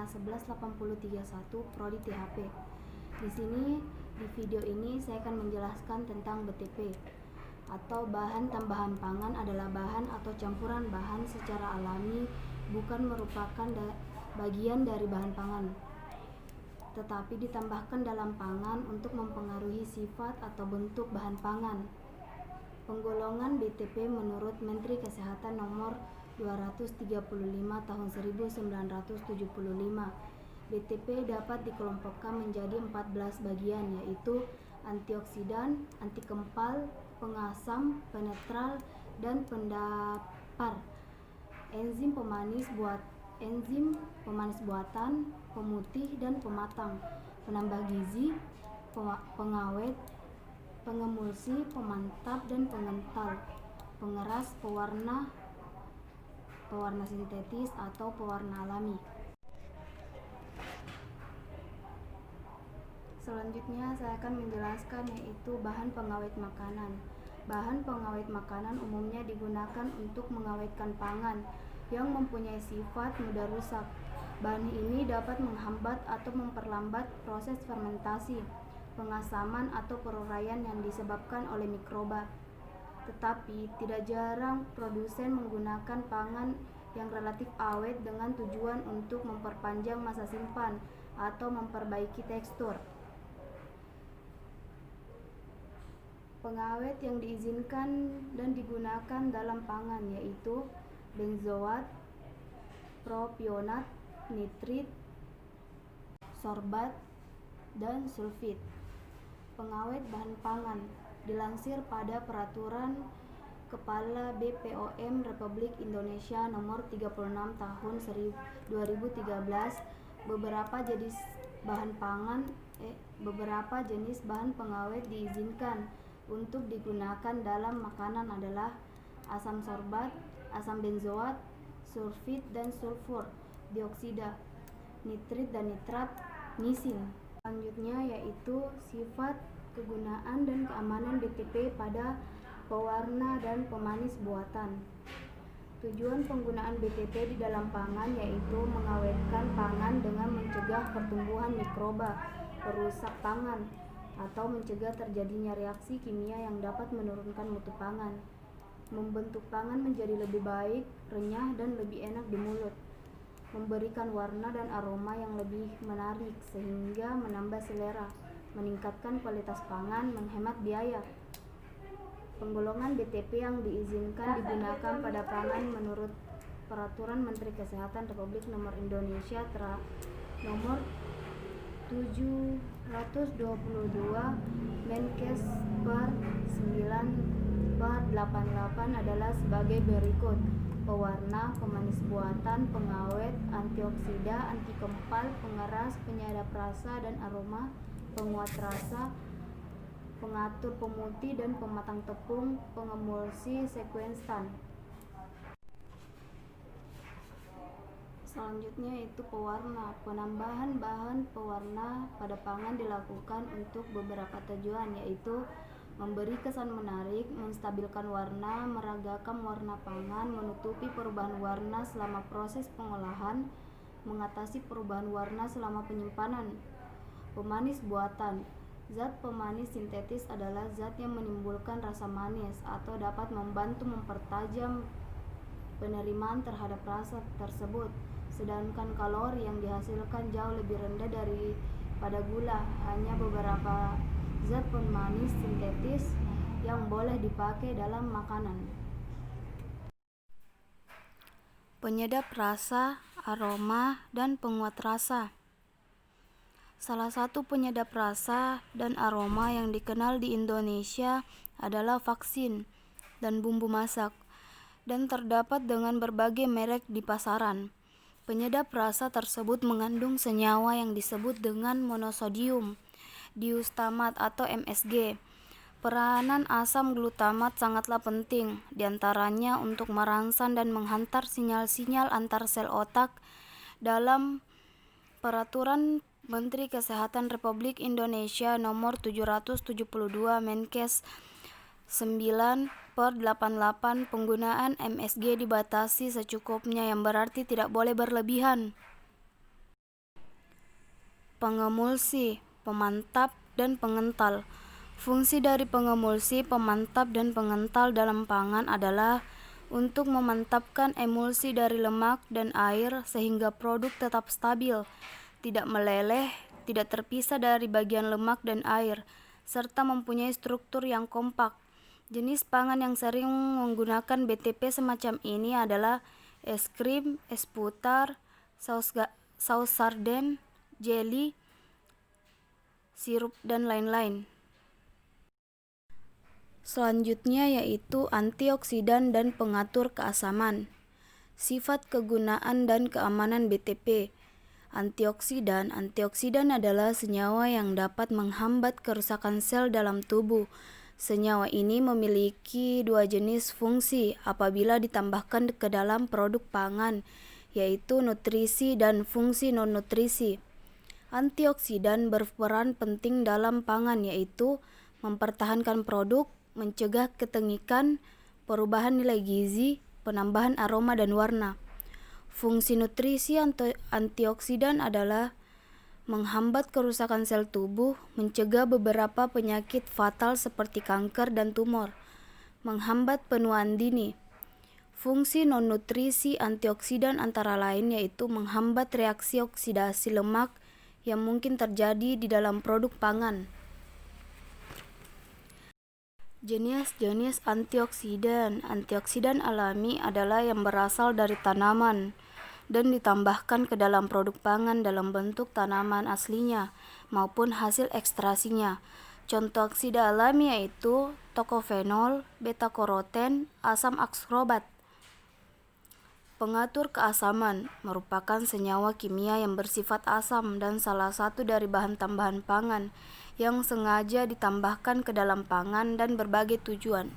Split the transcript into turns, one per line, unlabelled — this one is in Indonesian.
118031 Prodi THP. Di sini di video ini saya akan menjelaskan tentang BTP atau bahan tambahan pangan adalah bahan atau campuran bahan secara alami, bukan merupakan bagian dari bahan pangan, tetapi ditambahkan dalam pangan untuk mempengaruhi sifat atau bentuk bahan pangan. Penggolongan BTP menurut Menteri Kesehatan nomor 235 tahun 1975. BTP dapat dikelompokkan menjadi 14 bagian, yaitu antioksidan, anti kempal, pengasam, penetral, dan pendapar, enzim pemanis buatan, pemutih dan pematang, penambah gizi, pengawet, pengemulsi, pemantap dan pengental, pengeras, pewarna sintetis atau pewarna alami. Selanjutnya saya akan menjelaskan yaitu bahan pengawet makanan. Bahan pengawet makanan umumnya digunakan untuk mengawetkan pangan yang mempunyai sifat mudah rusak. Bahan ini dapat menghambat atau memperlambat proses fermentasi, pengasaman atau peruraian yang disebabkan oleh mikroba. Tetapi tidak jarang produsen menggunakan pangan yang relatif awet dengan tujuan untuk memperpanjang masa simpan atau memperbaiki tekstur. Pengawet yang diizinkan dan digunakan dalam pangan yaitu benzoat, propionat, nitrit, sorbat, dan sulfit. Pengawet bahan pangan dilansir pada Peraturan Kepala BPOM Republik Indonesia nomor 36 tahun 2013, beberapa jenis bahan pengawet diizinkan untuk digunakan dalam makanan adalah asam sorbat, asam benzoat, sulfit dan sulfur dioksida, nitrit dan nitrat, nisin. Selanjutnya yaitu sifat, kegunaan dan keamanan BTP pada pewarna dan pemanis buatan. Tujuan penggunaan BTP di dalam pangan yaitu mengawetkan pangan dengan mencegah pertumbuhan mikroba perusak pangan atau mencegah terjadinya reaksi kimia yang dapat menurunkan mutu pangan, membentuk pangan menjadi lebih baik, renyah dan lebih enak di mulut, memberikan warna dan aroma yang lebih menarik sehingga menambah selera, meningkatkan kualitas pangan, menghemat biaya. Penggolongan BTP yang diizinkan digunakan pada pangan menurut Peraturan Menteri Kesehatan Republik Indonesia nomor 722 Menkes per 9/88 adalah sebagai berikut: pewarna, pemanis buatan, pengawet, antioksida, anti kempal, pengeras, penyadap rasa dan aroma, penguat rasa, pengatur pemutih dan pematang tepung, pengemulsi, sekuensan. Selanjutnya yaitu pewarna. Penambahan bahan pewarna pada pangan dilakukan untuk beberapa tujuan, yaitu memberi kesan menarik, menstabilkan warna, meragakan warna pangan, menutupi perubahan warna selama proses pengolahan, mengatasi perubahan warna selama penyimpanan. Pemanis buatan. Zat pemanis sintetis adalah zat yang menimbulkan rasa manis atau dapat membantu mempertajam penerimaan terhadap rasa tersebut, sedangkan kalori yang dihasilkan jauh lebih rendah daripada gula. Hanya beberapa zat pemanis sintetis yang boleh dipakai dalam makanan. Penyedap rasa, aroma, dan penguat rasa. Salah satu penyedap rasa dan aroma yang dikenal di Indonesia adalah vaksin dan bumbu masak, dan terdapat dengan berbagai merek di pasaran. Penyedap rasa tersebut mengandung senyawa yang disebut dengan monosodium diustamat atau MSG. Peranan asam glutamat sangatlah penting, diantaranya untuk merangsang dan menghantar sinyal-sinyal antar sel otak. Dalam Peraturan Menteri Kesehatan Republik Indonesia nomor 772 Menkes 9/88, penggunaan MSG dibatasi secukupnya, yang berarti tidak boleh berlebihan. pengemulsi, pemantap, dan pengental. Fungsi dari pengemulsi, pemantap, dan pengental dalam pangan adalah untuk memantapkan emulsi dari lemak dan air sehingga produk tetap stabil, tidak meleleh, tidak terpisah dari bagian lemak dan air, serta mempunyai struktur yang kompak. Jenis pangan yang sering menggunakan BTP semacam ini adalah es krim, es putar, saus sarden, jelly, sirup, dan lain-lain. Selanjutnya yaitu antioksidan dan pengatur keasaman. Sifat kegunaan dan keamanan BTP. Antioksidan adalah senyawa yang dapat menghambat kerusakan sel dalam tubuh. Senyawa ini memiliki dua jenis fungsi apabila ditambahkan ke dalam produk pangan, yaitu nutrisi dan fungsi non-nutrisi. Antioksidan berperan penting dalam pangan, yaitu mempertahankan produk, mencegah ketengikan, perubahan nilai gizi, penambahan aroma dan warna. Fungsi nutrisi antioksidan adalah menghambat kerusakan sel tubuh, mencegah beberapa penyakit fatal seperti kanker dan tumor, menghambat penuaan dini. Fungsi non-nutrisi antioksidan antara lain yaitu menghambat reaksi oksidasi lemak yang mungkin terjadi di dalam produk pangan. Jenis-jenis antioksidan. Antioksidan alami adalah yang berasal dari tanaman dan ditambahkan ke dalam produk pangan dalam bentuk tanaman aslinya maupun hasil ekstrasinya. Contoh oksida alami yaitu tokofenol, beta-karoten, asam askorbat. Pengatur keasaman merupakan senyawa kimia yang bersifat asam dan salah satu dari bahan tambahan pangan yang sengaja ditambahkan ke dalam pangan dan berbagai tujuan.